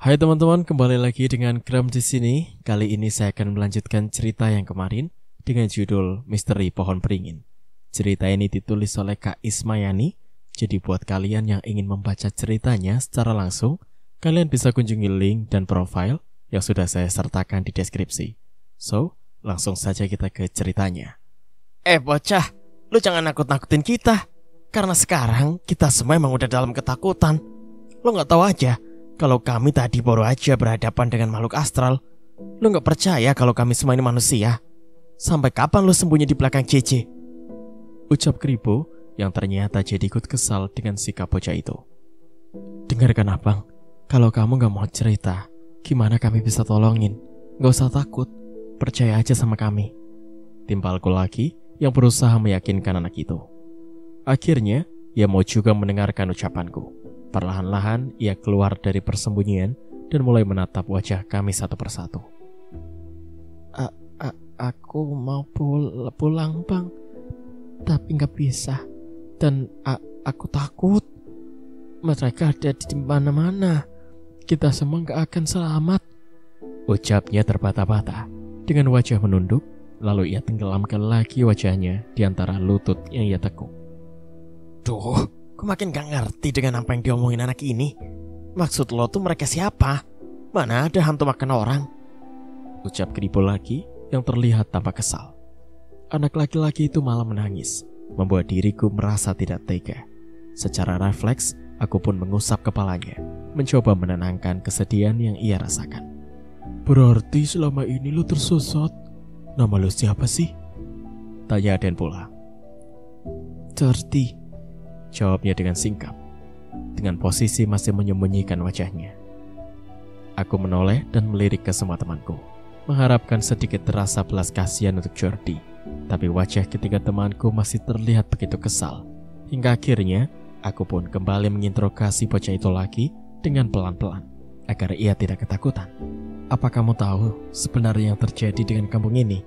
Hai teman-teman, kembali lagi dengan Gram di sini. Kali ini saya akan melanjutkan cerita yang kemarin dengan judul Misteri Pohon Beringin. Cerita ini ditulis oleh Kak Ismayani. Jadi buat kalian yang ingin membaca ceritanya secara langsung, kalian bisa kunjungi link dan profil yang sudah saya sertakan di deskripsi. So, langsung saja kita ke ceritanya. Bocah, lu jangan nakut-nakutin kita. Karena sekarang kita semua emang udah dalam ketakutan. Lu gak tahu aja kalau kami tadi baru aja berhadapan dengan makhluk astral. Lu gak percaya kalau kami semua ini manusia? Sampai kapan lu sembunyi di belakang JJ? Ucap Kribo yang ternyata jadi ikut kesal dengan sikap bocah itu. Dengarkan abang, kalau kamu gak mau cerita, gimana kami bisa tolongin? Gak usah takut, percaya aja sama kami. Timpalku lagi yang berusaha meyakinkan anak itu. Akhirnya, ia mau juga mendengarkan ucapanku. Perlahan-lahan ia keluar dari persembunyian dan mulai menatap wajah kami satu persatu. Aku mau pulang bang, tapi gak bisa. Dan aku takut. Mereka ada di mana-mana. Kita semua gak akan selamat. Ucapnya terbata-bata dengan wajah menunduk. Lalu ia tenggelamkan lagi wajahnya di antara lutut yang ia tekuk. Duh, aku makin gak ngerti dengan apa yang diomongin anak ini. Maksud lo tuh mereka siapa? Mana ada hantu makan orang? Ucap Kribo lagi yang terlihat tampak kesal. Anak laki-laki itu malah menangis, membuat diriku merasa tidak tega. Secara refleks, aku pun mengusap kepalanya, mencoba menenangkan kesedihan yang ia rasakan. Berarti selama ini lo tersesat? Nama lo siapa sih? Tanya Aden pula. Jordi, jawabnya dengan singkat, dengan posisi masih menyembunyikan wajahnya. Aku menoleh dan melirik ke semua temanku, mengharapkan sedikit terasa belas kasihan untuk Jordi. Tapi wajah ketiga temanku masih terlihat begitu kesal. Hingga akhirnya, aku pun kembali menginterogasi bocah itu lagi dengan pelan-pelan, agar ia tidak ketakutan. Apa kamu tahu sebenarnya yang terjadi dengan kampung ini?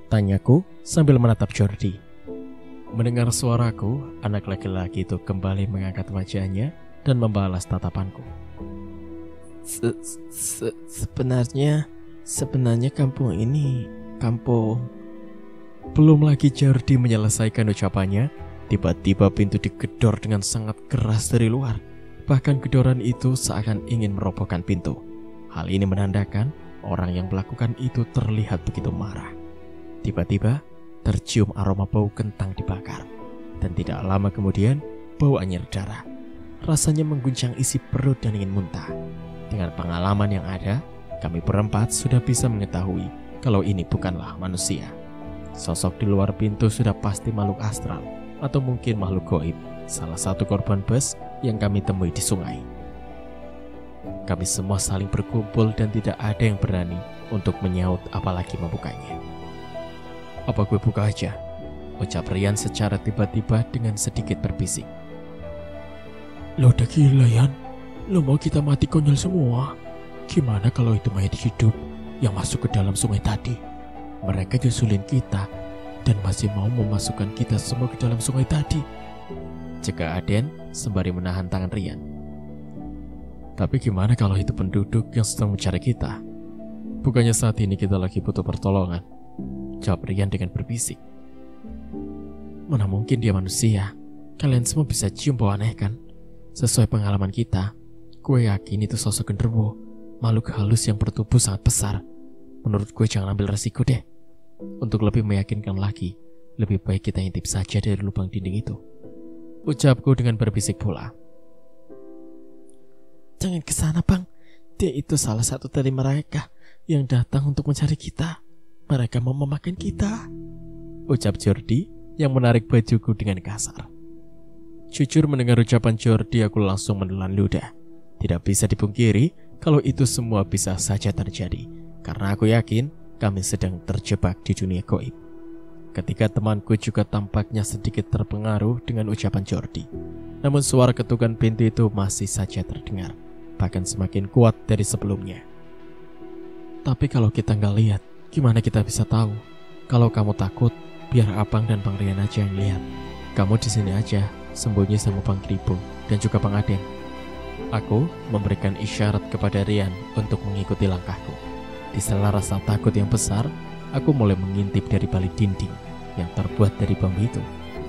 Tanyaku sambil menatap Jordi. Mendengar suaraku, anak laki-laki itu kembali mengangkat wajahnya dan membalas tatapanku. Sebenarnya kampung ini kampung. Belum lagi Jordi menyelesaikan ucapannya, tiba-tiba pintu digedor dengan sangat keras dari luar. Bahkan gedoran itu seakan ingin merobohkan pintu. Hal ini menandakan orang yang melakukan itu terlihat begitu marah. Tiba-tiba tercium aroma bau kentang dibakar. Dan tidak lama kemudian bau anyir darah. Rasanya mengguncang isi perut dan ingin muntah. Dengan pengalaman yang ada, kami berempat sudah bisa mengetahui kalau ini bukanlah manusia. Sosok di luar pintu sudah pasti makhluk astral atau mungkin makhluk gaib, salah satu korban bus yang kami temui di sungai. Kami semua saling berkumpul dan tidak ada yang berani untuk menyaut apalagi membukanya. Apa gue buka aja? Ucap Rian secara tiba-tiba dengan sedikit berbisik. Lo udah gila Yan? Lo mau kita mati konyol semua? Gimana kalau itu mayat hidup yang masuk ke dalam sungai tadi? Mereka nyusulin kita dan masih mau memasukkan kita semua ke dalam sungai tadi. Cegah Aden sembari menahan tangan Rian. Tapi gimana kalau itu penduduk yang sedang mencari kita? Bukannya saat ini kita lagi butuh pertolongan? Jawab Rian dengan berbisik. Mana mungkin dia manusia? Kalian semua bisa cium bau aneh kan? Sesuai pengalaman kita, gue yakin itu sosok genderuwo, makhluk halus yang bertubuh sangat besar. Menurut gue jangan ambil resiko deh. Untuk lebih meyakinkan lagi, lebih baik kita intip saja dari lubang dinding itu. Ucapku dengan berbisik pula. Jangan ke sana bang, dia itu salah satu dari mereka yang datang untuk mencari kita. Mereka mau memakan kita. Ucap Jordi yang menarik bajuku dengan kasar. Jujur mendengar ucapan Jordi, aku langsung menelan ludah. Tidak bisa dipungkiri kalau itu semua bisa saja terjadi, karena aku yakin kami sedang terjebak di dunia gaib. Ketika temanku juga tampaknya sedikit terpengaruh dengan ucapan Jordi. Namun suara ketukan pintu itu masih saja terdengar, bahkan semakin kuat dari sebelumnya. Tapi kalau kita nggak lihat, gimana kita bisa tahu? Kalau kamu takut, biar Abang dan Bang Rian aja yang lihat. Kamu di sini aja, sembunyi sama Bang Kribo dan juga Bang Aden. Aku memberikan isyarat kepada Rian untuk mengikuti langkahku. Di sela rasa takut yang besar, aku mulai mengintip dari balik dinding yang terbuat dari bambu itu,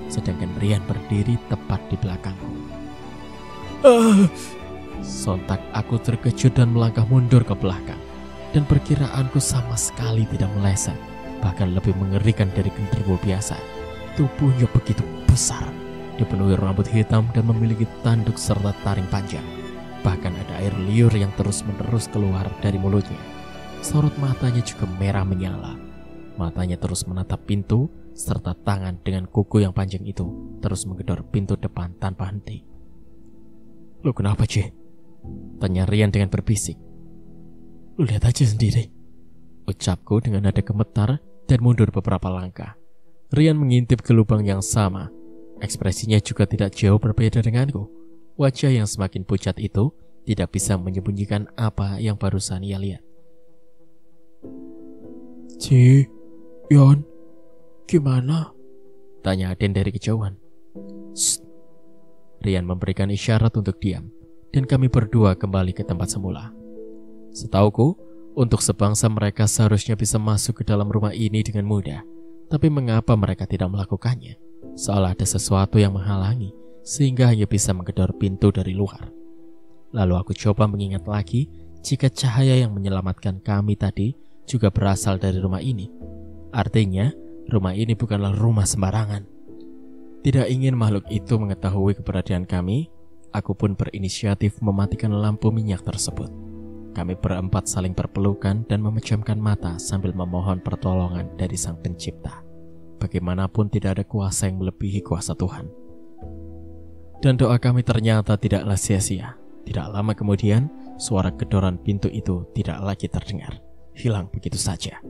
sedangkan Rian berdiri tepat di belakangku. Sontak aku terkejut dan melangkah mundur ke belakang, dan perkiraanku sama sekali tidak meleset, bahkan lebih mengerikan dari genderuwo biasa. Tubuhnya begitu besar, dipenuhi rambut hitam dan memiliki tanduk serta taring panjang. Bahkan ada air liur yang terus-menerus keluar dari mulutnya. Sorot matanya juga merah menyala. Matanya terus menatap pintu, serta tangan dengan kuku yang panjang itu terus menggedor pintu depan tanpa henti. "Lu kenapa, C?" tanya Rian dengan berbisik. "Lu lihat aja sendiri," ucapku dengan nada gemetar dan mundur beberapa langkah. Rian mengintip ke lubang yang sama. Ekspresinya juga tidak jauh berbeda denganku. Wajah yang semakin pucat itu tidak bisa menyembunyikan apa yang barusan ia lihat. "Ci, Yon, gimana?" tanya Aden dari kejauhan. "Shh." Rian memberikan isyarat untuk diam, dan kami berdua kembali ke tempat semula. Setauku, untuk sebangsa mereka seharusnya bisa masuk ke dalam rumah ini dengan mudah. Tapi mengapa mereka tidak melakukannya? Seolah ada sesuatu yang menghalangi, sehingga hanya bisa menggedor pintu dari luar. Lalu aku coba mengingat lagi jika cahaya yang menyelamatkan kami tadi juga berasal dari rumah ini. Artinya, rumah ini bukanlah rumah sembarangan. Tidak ingin makhluk itu mengetahui keberadaan kami, aku pun berinisiatif mematikan lampu minyak tersebut. Kami berempat saling berpelukan dan memejamkan mata sambil memohon pertolongan dari Sang Pencipta. Bagaimanapun tidak ada kuasa yang melebihi kuasa Tuhan. Dan doa kami ternyata tidaklah sia-sia. Tidak lama kemudian, suara gedoran pintu itu tidak lagi terdengar. Hilang begitu saja.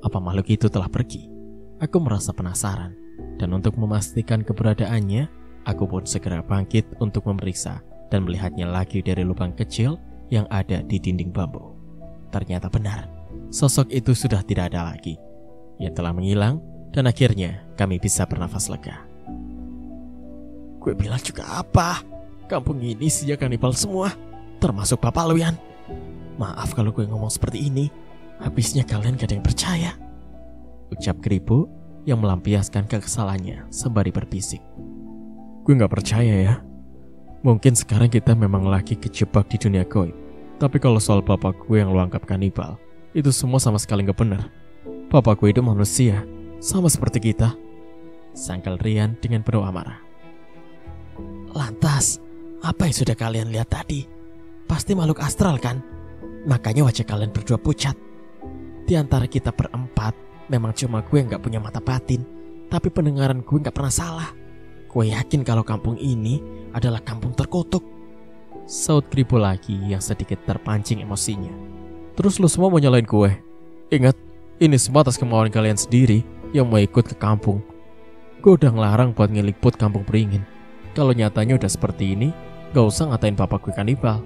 Apa makhluk itu telah pergi? Aku merasa penasaran, dan untuk memastikan keberadaannya, aku pun segera bangkit untuk memeriksa dan melihatnya lagi dari lubang kecil yang ada di dinding bambu. Ternyata benar, sosok itu sudah tidak ada lagi. Ia telah menghilang, dan akhirnya kami bisa bernafas lega. "Gue bilang juga apa? Kampung ini isinya kanibal semua, termasuk Bapak lu, Yan. Maaf kalau gue ngomong seperti ini, habisnya kalian gak ada yang percaya," ucap Keribu yang melampiaskan kekesalannya sembari berbisik. "Gue gak percaya ya. Mungkin sekarang kita memang lagi kejebak di dunia gaib. Tapi kalau soal bapak gue yang lu anggap kanibal, itu semua sama sekali gak benar. Bapak gue itu manusia, sama seperti kita," sangkal Rian dengan penuh amarah. "Lantas, apa yang sudah kalian lihat tadi? Pasti makhluk astral kan? Makanya wajah kalian berdua pucat. Di antara kita berempat, memang cuma gue yang gak punya mata batin, tapi pendengaran gue gak pernah salah. Gue yakin kalau kampung ini adalah kampung terkutuk," saut Keribu lagi yang sedikit terpancing emosinya. "Terus lu semua mau nyalain gue? Ingat, ini semua atas kemauan kalian sendiri yang mau ikut ke kampung. Gue udah ngelarang buat ngeliput kampung beringin. Kalau nyatanya udah seperti ini, gak usah ngatain bapak gue kanibal,"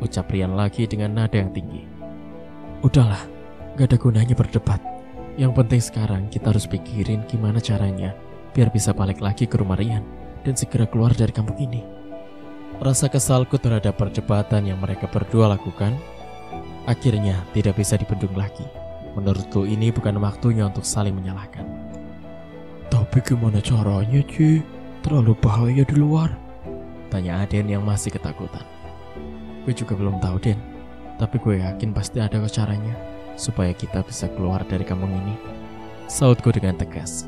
ucap Rian lagi dengan nada yang tinggi. "Udahlah, gak ada gunanya berdebat. Yang penting sekarang kita harus pikirin gimana caranya biar bisa balik lagi ke rumah Rian dan segera keluar dari kampung ini." Rasa kesalku terhadap perdebatan yang mereka berdua lakukan akhirnya tidak bisa dibendung lagi. Menurutku ini bukan waktunya untuk saling menyalahkan. "Tapi gimana caranya, Ci? Terlalu bahaya di luar," tanya Aden yang masih ketakutan. "Gue juga belum tahu, Den. Tapi gue yakin pasti ada caranya supaya kita bisa keluar dari kampung ini," sautku dengan tegas.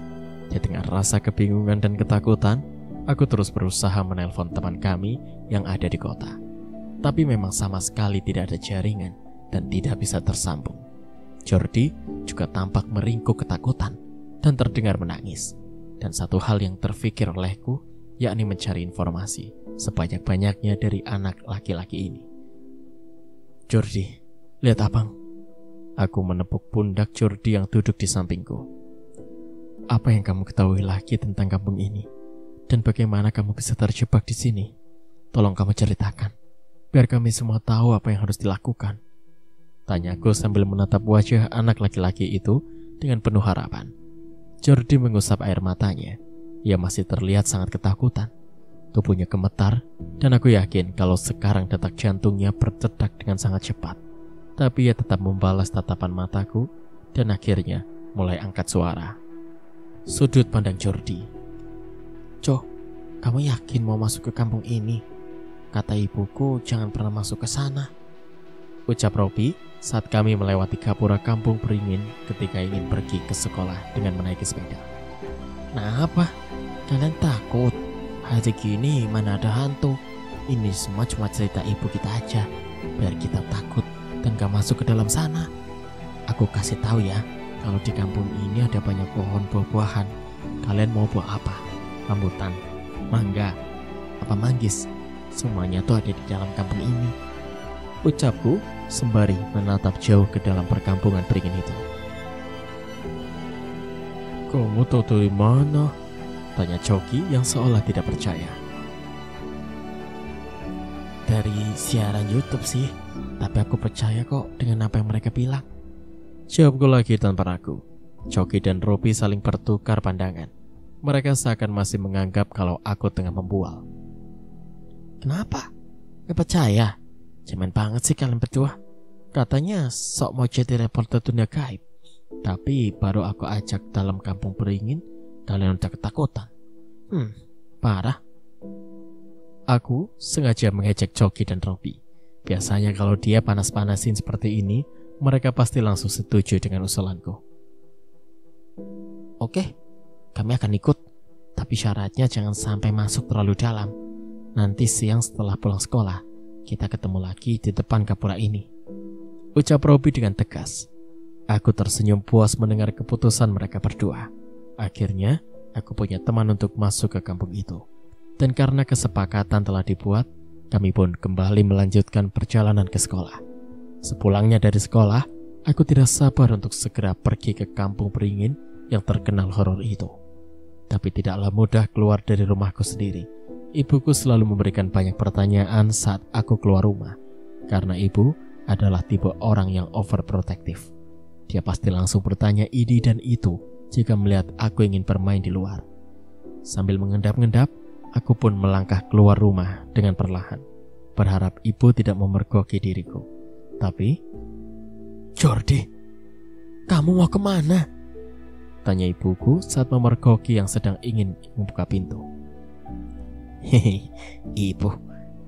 Di tengah rasa kebingungan dan ketakutan, aku terus berusaha menelpon teman kami yang ada di kota. Tapi memang sama sekali tidak ada jaringan dan tidak bisa tersambung. Jordi juga tampak meringkuk ketakutan dan terdengar menangis. Dan satu hal yang terfikir olehku, yakni mencari informasi sebanyak-banyaknya dari anak laki-laki ini. "Jordi, lihat abang." Aku menepuk pundak Jordi yang duduk di sampingku. "Apa yang kamu ketahui lagi tentang kampung ini? Dan bagaimana kamu bisa terjebak di sini? Tolong kamu ceritakan, biar kami semua tahu apa yang harus dilakukan," tanyaku sambil menatap wajah anak laki-laki itu dengan penuh harapan. Jordi mengusap air matanya. Ia masih terlihat sangat ketakutan. Tubuhnya gemetar, dan aku yakin kalau sekarang detak jantungnya berdetak dengan sangat cepat. Tapi ia tetap membalas tatapan mataku, dan akhirnya mulai angkat suara. Sudut pandang Jordi. Cok, kamu yakin mau masuk ke kampung ini? Kata ibuku jangan pernah masuk ke sana. Ucap Robi saat kami melewati gapura kampung Beringin ketika ingin pergi ke sekolah dengan menaiki sepeda. Nah apa? Kalian takut? Hari gini mana ada hantu? Ini semua cuma cerita ibu kita aja, biar kita takut dan gak masuk ke dalam sana. Aku kasih tahu ya, kalau di kampung ini ada banyak pohon buah-buahan. Kalian mau buah apa? Rambutan, mangga, apa manggis? Semuanya tuh ada di dalam kampung ini. Ucapku sembari menatap jauh ke dalam perkampungan Beringin itu. Kamu tahu dari mana? Tanya Coki yang seolah tidak percaya. Dari siaran YouTube sih, tapi aku percaya kok dengan apa yang mereka bilang. Jawabku lagi tanpa ragu. Coki dan Robi saling bertukar pandangan. Mereka seakan masih menganggap kalau aku tengah membual. Kenapa? Gak percaya? Cemen banget sih kalian berdua. Katanya sok mau jadi reporter dunia gaib, tapi baru aku ajak dalam kampung Beringin, kalian udah ketakutan. Parah. Aku sengaja mengejek Coki dan Robi. Biasanya kalau dia panas-panasin seperti ini, mereka pasti langsung setuju dengan usulanku. Oke, kami akan ikut, tapi syaratnya jangan sampai masuk terlalu dalam. Nanti siang setelah pulang sekolah, kita ketemu lagi di depan gapura ini. Ucap Robi dengan tegas. Aku tersenyum puas mendengar keputusan mereka berdua. Akhirnya, aku punya teman untuk masuk ke kampung itu. Dan karena kesepakatan telah dibuat, kami pun kembali melanjutkan perjalanan ke sekolah. Sepulangnya dari sekolah, aku tidak sabar untuk segera pergi ke kampung Beringin yang terkenal horor itu. Tapi tidaklah mudah keluar dari rumahku sendiri. Ibuku selalu memberikan banyak pertanyaan saat aku keluar rumah. Karena ibu adalah tipe orang yang overprotective. Dia pasti langsung bertanya ini dan itu jika melihat aku ingin bermain di luar. Sambil mengendap-endap, aku pun melangkah keluar rumah dengan perlahan, berharap ibu tidak memergoki diriku. Tapi, Jordi, kamu mau kemana? Tanya ibuku saat memergoki yang sedang ingin membuka pintu. Hehe, ibu,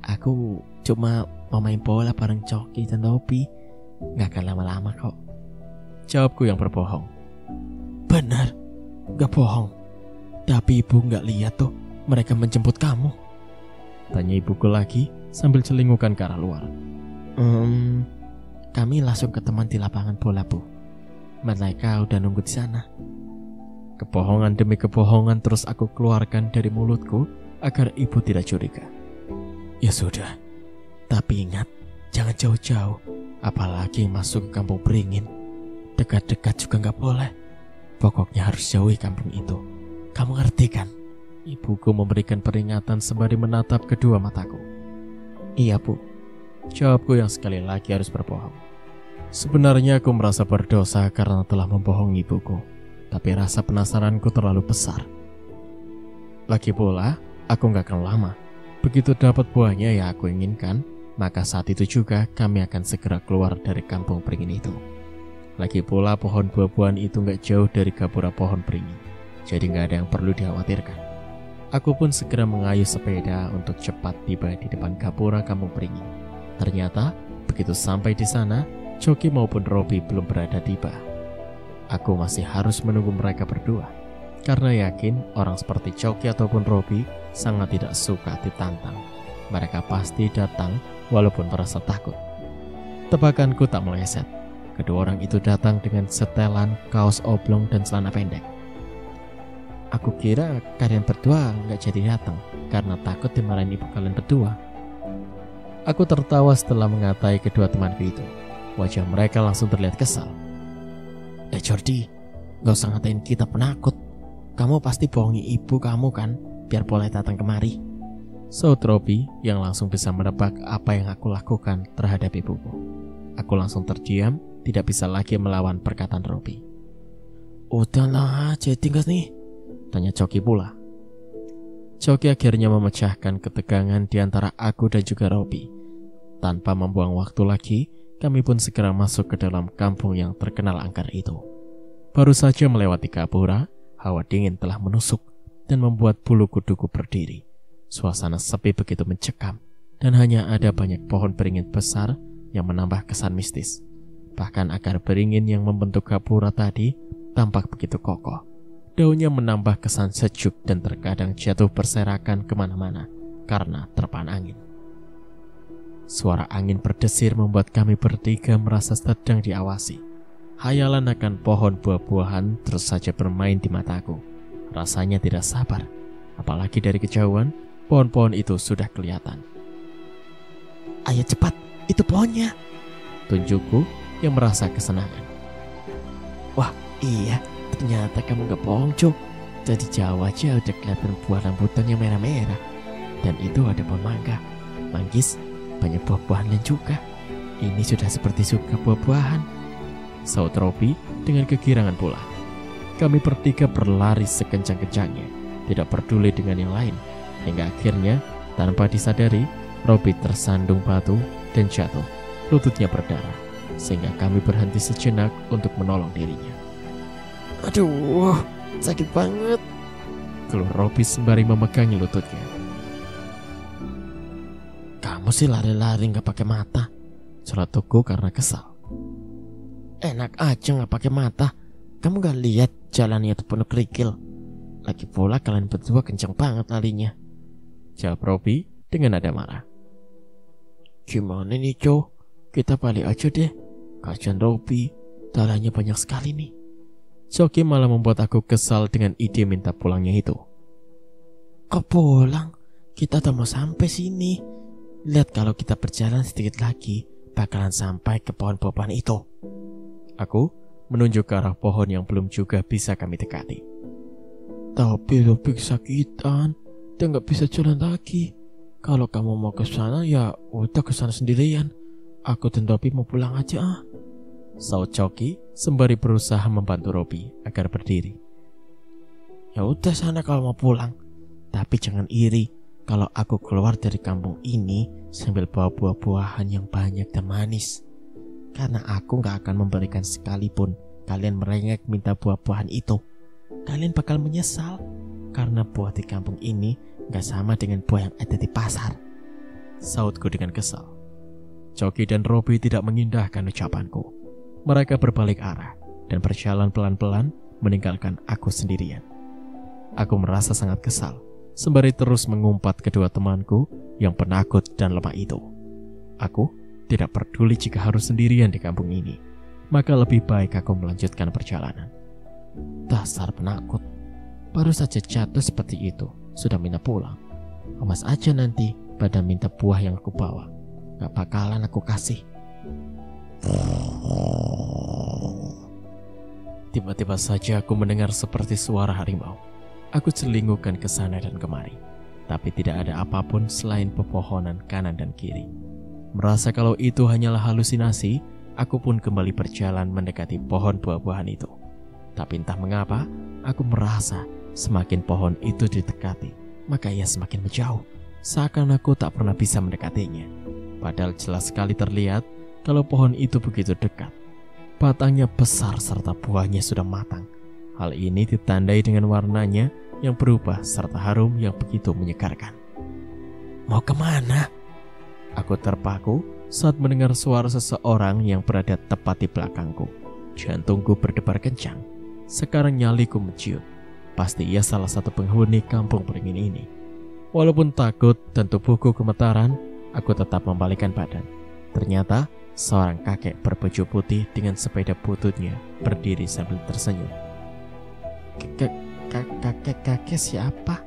aku cuma mau main bola bareng Coki dan Robi. Gak akan lama-lama kok. Jawabku yang berbohong. Benar, gak bohong. Tapi ibu gak lihat tuh mereka menjemput kamu. Tanya ibuku lagi sambil celingukan ke arah luar. Kami langsung ke teman di lapangan bola, Bu. Mereka udah nunggu di sana. Kebohongan demi kebohongan terus aku keluarkan dari mulutku agar ibu tidak curiga. Ya sudah, tapi ingat, jangan jauh-jauh. Apalagi masuk ke kampung Beringin. Dekat-dekat juga gak boleh. Pokoknya harus jauhi kampung itu. Kamu ngerti kan? Ibuku memberikan peringatan sembari menatap kedua mataku. Iya, Bu. Jawabku yang sekali lagi harus berbohong. Sebenarnya aku merasa berdosa karena telah membohongi ibuku. Tapi rasa penasaranku terlalu besar. Lagi pula, aku gak akan lama. Begitu dapat buahnya yang aku inginkan, maka saat itu juga kami akan segera keluar dari kampung Beringin itu. Lagi pula pohon buah-buahan itu gak jauh dari gapura pohon beringin. Jadi gak ada yang perlu dikhawatirkan. Aku pun segera mengayuh sepeda untuk cepat tiba di depan gapura kampung Beringin. Ternyata, begitu sampai di sana, Coki maupun Robi belum berada tiba. Aku masih harus menunggu mereka berdua. Karena yakin orang seperti Coki ataupun Robi sangat tidak suka ditantang. Mereka pasti datang walaupun merasa takut. Tebakanku tak meleset. Kedua orang itu datang dengan setelan kaos oblong dan celana pendek. Aku kira kalian berdua gak jadi datang karena takut dimarahin ibu kalian berdua. Aku tertawa setelah mengatai kedua temanku itu. Wajah mereka langsung terlihat kesal. Jordi, gak usah ngatain kita penakut. Kamu pasti bohongi ibu kamu kan, biar boleh datang kemari. Saud Robi yang langsung bisa menebak apa yang aku lakukan terhadap ibuku. Aku langsung terdiam, tidak bisa lagi melawan perkataan Robi. Udahlah, jadi gas nih? Tanya Coki pula. Coki akhirnya memecahkan ketegangan di antara aku dan juga Robi. Tanpa membuang waktu lagi, kami pun segera masuk ke dalam kampung yang terkenal angker itu. Baru saja melewati Gapura, hawa dingin telah menusuk dan membuat bulu kuduku berdiri. Suasana sepi begitu mencekam dan hanya ada banyak pohon beringin besar yang menambah kesan mistis. Bahkan akar beringin yang membentuk Gapura tadi tampak begitu kokoh. Daunnya menambah kesan sejuk dan terkadang jatuh berserakan kemana-mana karena terpaan angin. Suara angin berdesir membuat kami bertiga merasa sedang diawasi. Hayalan akan pohon buah-buahan terus saja bermain di mataku. Rasanya tidak sabar, apalagi dari kejauhan pohon-pohon itu sudah kelihatan. Ayo cepat, itu pohonnya, tunjukku yang merasa kesenangan. Wah iya, ternyata kamu gak bohong Cuk. Dari jauh aja udah kelihatan buah rambutan yang merah-merah. Dan itu ada pohon mangga, manggis, banyak buah-buahan lain juga. Ini sudah seperti suka buah-buahan, saut Robi dengan kegirangan pula. Kami bertiga berlari sekencang-kencangnya, tidak peduli dengan yang lain. Hingga akhirnya, tanpa disadari, Robi tersandung batu dan jatuh. Lututnya berdarah, sehingga kami berhenti sejenak untuk menolong dirinya. Aduh, sakit banget, keluh Robi sembari memegangi lututnya. Kamu sih lari-lari gak pakai mata, celotuku karena kesal. Enak aja gak pakai mata. Kamu gak lihat jalannya itu penuh kerikil. Lagi pula kalian berdua kencang banget larinya, jawab Robi dengan nada marah. Gimana nih Cok, kita balik aja deh. Kasian Robi, darahnya banyak sekali nih. Coki malah membuat aku kesal dengan ide minta pulangnya itu. Kok pulang? Kita udah mau sampai sini. Lihat kalau kita berjalan sedikit lagi bakalan sampai ke pohon buah-buahan itu. Aku menunjuk ke arah pohon yang belum juga bisa kami dekati. Tapi Robi kesakitan, dia gak bisa jalan lagi. Kalau kamu mau ke sana ya udah ke sana sendirian. Aku dan Robi mau pulang aja. Saut Coki sembari berusaha membantu Robi agar berdiri. Ya udah sana kalau mau pulang. Tapi jangan iri kalau aku keluar dari kampung ini sambil bawa buah-buahan yang banyak dan manis. Karena aku gak akan memberikan sekalipun kalian merengek minta buah-buahan itu. Kalian bakal menyesal karena buah di kampung ini gak sama dengan buah yang ada di pasar, sautku dengan kesal. Coki dan Robi tidak mengindahkan ucapanku. Mereka berbalik arah dan berjalan pelan-pelan meninggalkan aku sendirian. Aku merasa sangat kesal sembari terus mengumpat kedua temanku yang penakut dan lemah itu. Aku tidak peduli jika harus sendirian di kampung ini, maka lebih baik aku melanjutkan perjalanan. Dasar penakut, baru saja jatuh seperti itu sudah minta pulang. Awas aja nanti pada minta buah yang aku bawa, gak bakalan aku kasih. Tiba-tiba saja aku mendengar seperti suara harimau. Aku celingukkan ke sana dan kemari, tapi tidak ada apapun selain pepohonan kanan dan kiri. Merasa kalau itu hanyalah halusinasi, aku pun kembali berjalan mendekati pohon buah-buahan itu. Tapi entah mengapa, aku merasa semakin pohon itu didekati, maka ia semakin menjauh. Seakan aku tak pernah bisa mendekatinya. Padahal jelas sekali terlihat kalau pohon itu begitu dekat. Batangnya besar serta buahnya sudah matang. Hal ini ditandai dengan warnanya yang berubah serta harum yang begitu menyegarkan. Mau kemana? Aku terpaku saat mendengar suara seseorang yang berada tepat di belakangku. Jantungku berdebar kencang. Sekarang nyaliku menciut. Pasti ia salah satu penghuni kampung beringin ini. Walaupun takut dan tubuhku gemetaran, aku tetap membalikkan badan. Ternyata seorang kakek berbaju putih dengan sepeda bututnya berdiri sambil tersenyum. Kakek siapa?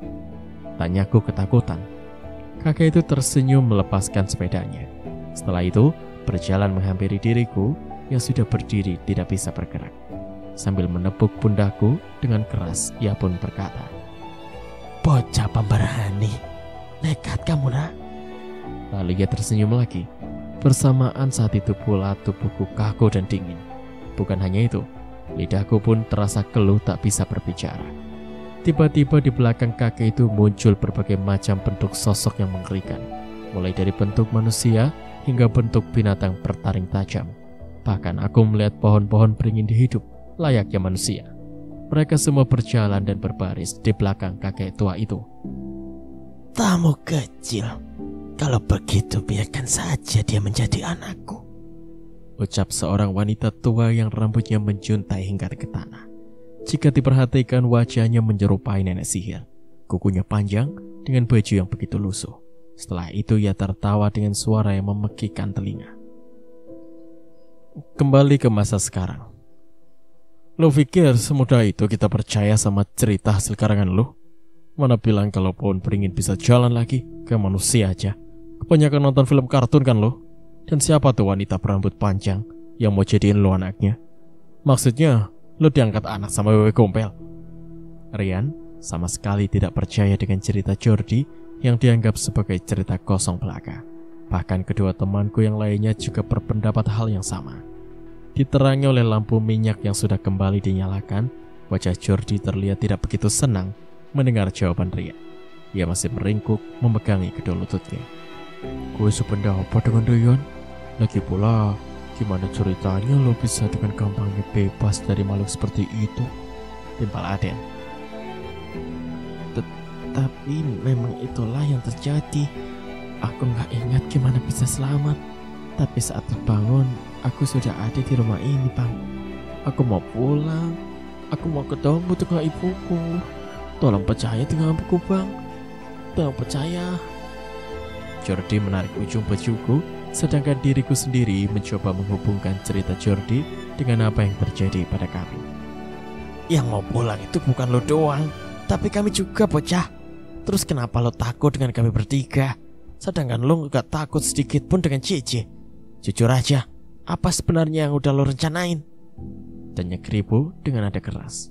Tanyaku ketakutan. Kakek itu tersenyum melepaskan sepedanya. Setelah itu berjalan menghampiri diriku yang sudah berdiri tidak bisa bergerak. Sambil menepuk pundakku dengan keras, ia pun berkata, "Bocah pemberani, nekat kamu nak." Lalu ia tersenyum lagi. Bersamaan saat itu pula tubuhku kaku dan dingin. Bukan hanya itu, lidahku pun terasa keluh tak bisa berbicara. Tiba-tiba di belakang kakek itu muncul berbagai macam bentuk sosok yang mengerikan, mulai dari bentuk manusia hingga bentuk binatang bertaring tajam. Bahkan aku melihat pohon-pohon beringin hidup layaknya manusia. Mereka semua berjalan dan berbaris di belakang kakek tua itu. Tamu kecil, kalau begitu biarkan saja dia menjadi anakku, ucap seorang wanita tua yang rambutnya menjuntai hingga ke tanah. Jika diperhatikan, wajahnya menyerupai nenek sihir. Kukunya panjang dengan baju yang begitu lusuh. Setelah itu ia tertawa dengan suara yang memekikkan telinga. Kembali ke masa sekarang. Lo pikir semudah itu kita percaya sama cerita hasil karangan lo? Mana bilang kalau pohon beringin bisa jalan lagi? Ke manusia aja. Kebanyakan nonton film kartun kan lo? Dan siapa tuh wanita berambut panjang yang mau jadiin lo anaknya? Maksudnya lo diangkat anak sama wewe gombel? Rian sama sekali tidak percaya dengan cerita Jordi yang dianggap sebagai cerita kosong belaka. Bahkan kedua temanku yang lainnya juga berpendapat hal yang sama. Diterangi oleh lampu minyak yang sudah kembali dinyalakan, wajah Jordi terlihat tidak begitu senang mendengar jawaban Rian. Ia masih meringkuk memegangi kedua lututnya. Gue sependapat dengan Rian. Lagi pula, gimana ceritanya lo bisa dengan gampangnya bebas dari makhluk seperti itu? Timpal Aden. Tapi memang itulah yang terjadi. Aku gak ingat gimana bisa selamat. Tapi saat terbangun, aku sudah ada di rumah ini, Bang. Aku mau pulang. Aku mau ketemu dengan ibuku. Tolong percaya dengan aku, Bang. Tolong percaya. Jordi menarik ujung bajuku, sedangkan diriku sendiri mencoba menghubungkan cerita Jordi dengan apa yang terjadi pada kami. Yang mau pulang itu bukan lo doang, tapi kami juga, bocah. Terus kenapa lo takut dengan kami bertiga, sedangkan lo gak takut sedikit pun dengan Cici? Jujur aja, apa sebenarnya yang udah lo rencanain? Tanya Kribo dengan nada keras.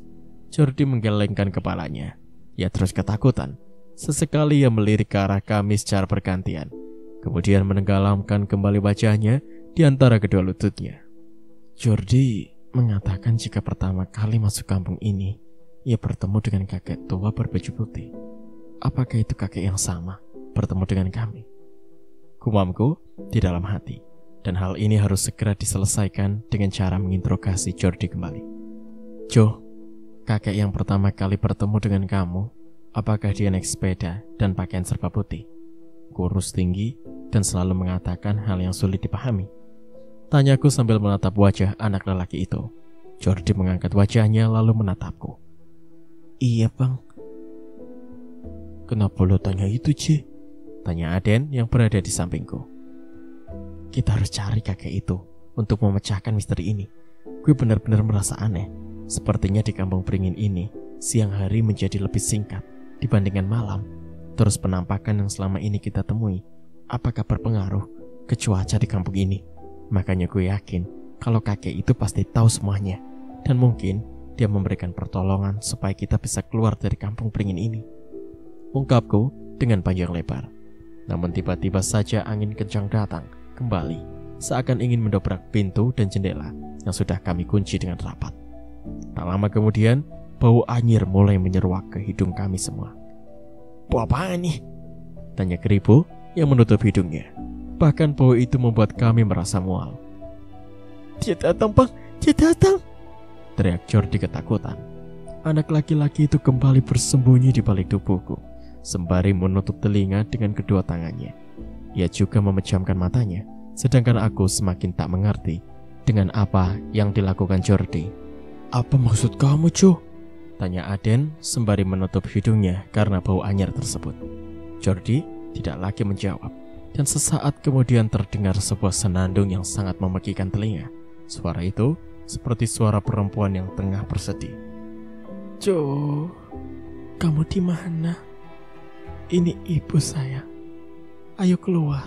Jordi menggelengkan kepalanya. Ia terus ketakutan. Sesekali ia melirik ke arah kami secara bergantian, kemudian menenggelamkan kembali wajahnya di antara kedua lututnya. Jordi mengatakan jika pertama kali masuk kampung ini, ia bertemu dengan kakek tua berbaju putih. Apakah itu kakek yang sama bertemu dengan kami? Gumamku di dalam hati, dan hal ini harus segera diselesaikan dengan cara menginterogasi Jordi kembali. Jo, kakek yang pertama kali bertemu dengan kamu, apakah dia naik sepeda dan pakaian serba putih, kurus tinggi, dan selalu mengatakan hal yang sulit dipahami? Tanyaku sambil menatap wajah anak lelaki itu. Jordi mengangkat wajahnya lalu menatapku. Iya, Bang. Kenapa lo tanya itu, Ci? Tanya Aden yang berada di sampingku. Kita harus cari kakek itu untuk memecahkan misteri ini. Gue benar-benar merasa aneh. Sepertinya di kampung beringin ini, siang hari menjadi lebih singkat dibandingkan malam. Terus penampakan yang selama ini kita temui, apakah berpengaruh ke cuaca di kampung ini? Makanya gue yakin kalau kakek itu pasti tahu semuanya. Dan mungkin dia memberikan pertolongan supaya kita bisa keluar dari kampung beringin ini, ungkapku dengan panjang lebar. Namun tiba-tiba saja angin kencang datang kembali, seakan ingin mendobrak pintu dan jendela yang sudah kami kunci dengan rapat. Tak lama kemudian, bau anyir mulai menyeruak ke hidung kami semua. Bau apaan nih? Tanya Kribo yang menutup hidungnya. Bahkan bau itu membuat kami merasa mual. Dia datang, Bang, dia datang! Teriak Jordi ketakutan. Anak laki-laki itu kembali bersembunyi di balik tubuhku, sembari menutup telinga dengan kedua tangannya. Ia juga memejamkan matanya, sedangkan aku semakin tak mengerti dengan apa yang dilakukan Jordi. Apa maksud kamu, Jo? Tanya Aden sembari menutup hidungnya karena bau anyir tersebut. Jordi tidak lagi menjawab, dan sesaat kemudian terdengar sebuah senandung yang sangat memekikkan telinga. Suara itu seperti suara perempuan yang tengah bersedih. Jo, kamu di mana? Ini ibu saya. Ayo keluar.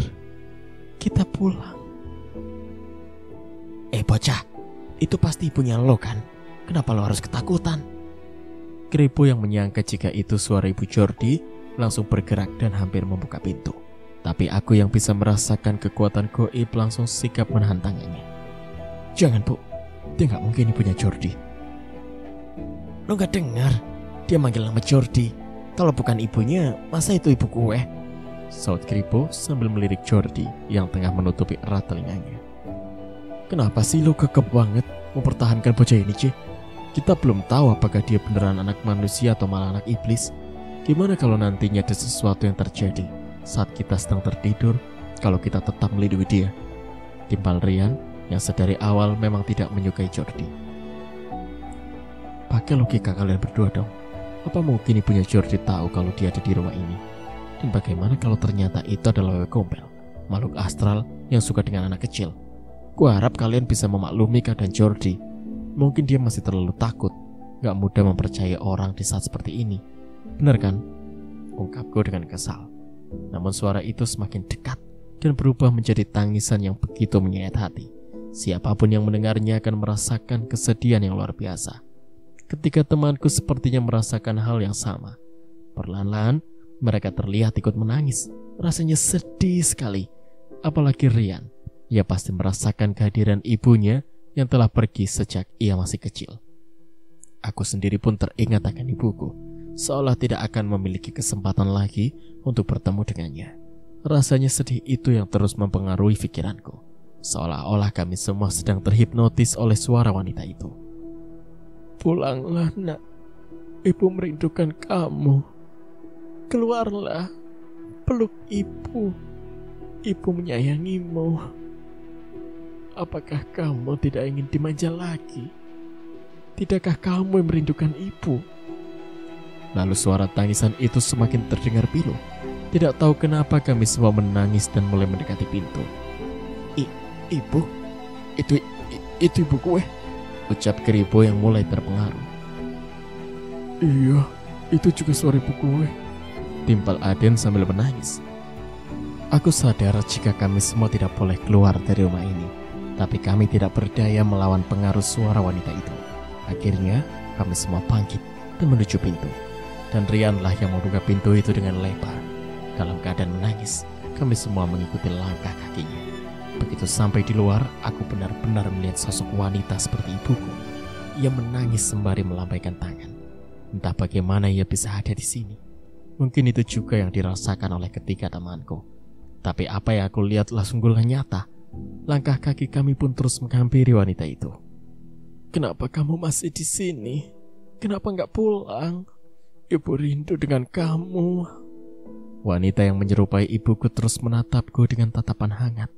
Kita pulang. Bocah, itu pasti ibunya lo kan? Kenapa lo harus ketakutan? Kribo yang menyangka jika itu suara ibu Jordi langsung bergerak dan hampir membuka pintu. Tapi aku yang bisa merasakan kekuatan goib langsung sikap menahan tangannya. Jangan, Bu. Dia gak mungkin ibunya Jordi. Lo gak dengar? Dia manggil nama Jordi. Kalau bukan ibunya, masa itu ibu gue? Saut Kribo sambil melirik Jordi yang tengah menutupi erat telinganya. Kenapa sih lo kekep banget mempertahankan bocah ini, Ci? Kita belum tahu apakah dia beneran anak manusia atau malah anak iblis. Gimana kalau nantinya ada sesuatu yang terjadi saat kita sedang tertidur kalau kita tetap melindungi dia? Timpal Rian yang sedari awal memang tidak menyukai Jordi. Pakai logika kalian berdua dong. Apa mungkin ibunya Jordi tahu kalau dia ada di rumah ini? Dan bagaimana kalau ternyata itu adalah Wewe Gombel, makhluk astral yang suka dengan anak kecil? Gua harap kalian bisa memaklumi keadaan Jordi. Mungkin dia masih terlalu takut, gak mudah mempercayai orang di saat seperti ini. Bener kan? Ungkapku dengan kesal. Namun suara itu semakin dekat dan berubah menjadi tangisan yang begitu menyayat hati. Siapapun yang mendengarnya akan merasakan kesedihan yang luar biasa. Ketika temanku sepertinya merasakan hal yang sama. Perlahan-lahan mereka terlihat ikut menangis. Rasanya sedih sekali. Apalagi Rian. Ia pasti merasakan kehadiran ibunya yang telah pergi sejak ia masih kecil. Aku sendiri pun teringat akan ibuku. Seolah tidak akan memiliki kesempatan lagi untuk bertemu dengannya. Rasanya sedih itu yang terus mempengaruhi pikiranku. Seolah-olah kami semua sedang terhipnotis oleh suara wanita itu. Pulanglah nak, ibu merindukan kamu. Keluarlah, peluk ibu. Ibu menyayangimu. Apakah kamu tidak ingin dimanja lagi? Tidakkah kamu yang merindukan ibu? Lalu suara tangisan itu semakin terdengar pilu. Tidak tahu kenapa kami semua menangis dan mulai mendekati pintu. Ibu? Itu ibu gue? Ucap Kribo yang mulai terpengaruh. Iya, itu juga suara ibu gue. Timpal Aden sambil menangis. Aku sadar jika kami semua tidak boleh keluar dari rumah ini. Tapi kami tidak berdaya melawan pengaruh suara wanita itu. Akhirnya kami semua bangkit dan menuju pintu. Dan Rianlah yang membuka pintu itu dengan lebar. Dalam keadaan menangis, kami semua mengikuti langkah kakinya. Begitu sampai di luar, aku benar-benar melihat sosok wanita seperti ibuku. Ia menangis sembari melambaikan tangan. Entah bagaimana ia bisa ada di sini. Mungkin itu juga yang dirasakan oleh ketiga temanku. Tapi apa yang aku lihatlah sungguhlah nyata. Langkah kaki kami pun terus menghampiri wanita itu. Kenapa kamu masih di sini? Kenapa nggak pulang? Ibu rindu dengan kamu. Wanita yang menyerupai ibuku terus menatapku dengan tatapan hangat.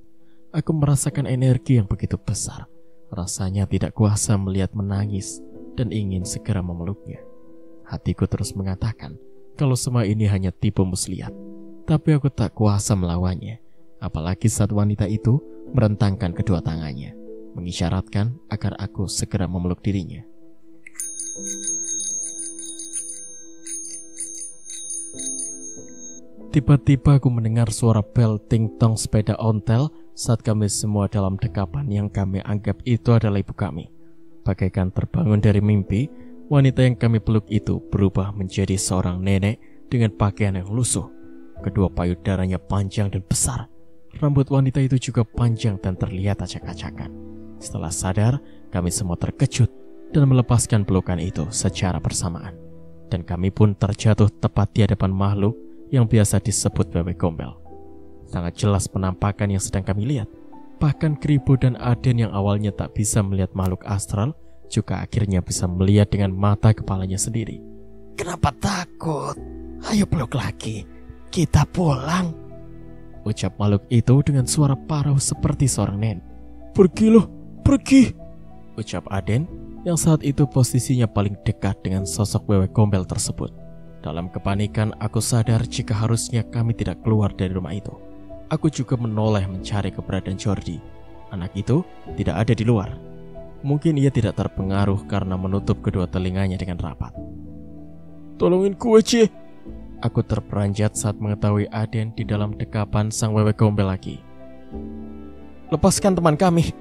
Aku merasakan energi yang begitu besar. Rasanya tidak kuasa melihat menangis dan ingin segera memeluknya. Hatiku terus mengatakan kalau semua ini hanya tipu muslihat. Tapi aku tak kuasa melawannya. Apalagi saat wanita itu merentangkan kedua tangannya, mengisyaratkan agar aku segera memeluk dirinya. Tiba-tiba aku mendengar suara bel ting-tong sepeda ontel saat kami semua dalam dekapan yang kami anggap itu adalah ibu kami. Bagaikan terbangun dari mimpi, wanita yang kami peluk itu berubah menjadi seorang nenek dengan pakaian yang lusuh. Kedua payudaranya panjang dan besar. Rambut wanita itu juga panjang dan terlihat acak-acakan. Setelah sadar, kami semua terkejut dan melepaskan pelukan itu secara bersamaan. Dan kami pun terjatuh tepat di hadapan makhluk yang biasa disebut Wewe Gombel. Sangat jelas penampakan yang sedang kami lihat. Bahkan Kribo dan Aden yang awalnya tak bisa melihat makhluk astral juga akhirnya bisa melihat dengan mata kepalanya sendiri. Kenapa takut? Ayo peluk lagi. Kita pulang. Ucap makhluk itu dengan suara parau seperti seorang nenek. Pergi loh, pergi. Ucap Aden yang saat itu posisinya paling dekat dengan sosok Wewe Gombel tersebut. Dalam kepanikan aku sadar jika harusnya kami tidak keluar dari rumah itu. Aku juga menoleh mencari keberadaan Jordi. Anak itu tidak ada di luar. Mungkin ia tidak terpengaruh karena menutup kedua telinganya dengan rapat. Tolongin gue, Ci. Aku terperanjat saat mengetahui Aden di dalam dekapan sang Wewe Gombel lagi. Lepaskan teman kami,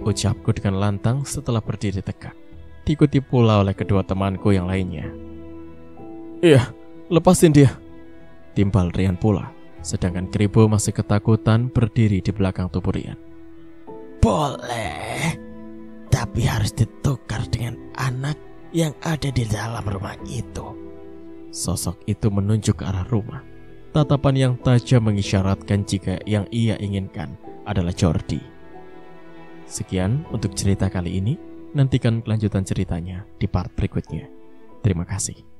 ucapku dengan lantang setelah berdiri tegak. Diikuti pula oleh kedua temanku yang lainnya. Iya, lepasin dia, timpal Rian pula. Sedangkan Kribo masih ketakutan berdiri di belakang tubuh Rian. Boleh, tapi harus ditukar dengan anak yang ada di dalam rumah itu. Sosok itu menunjuk ke arah rumah. Tatapan yang tajam mengisyaratkan jika yang ia inginkan adalah Jordi. Sekian untuk cerita kali ini. Nantikan kelanjutan ceritanya di part berikutnya. Terima kasih.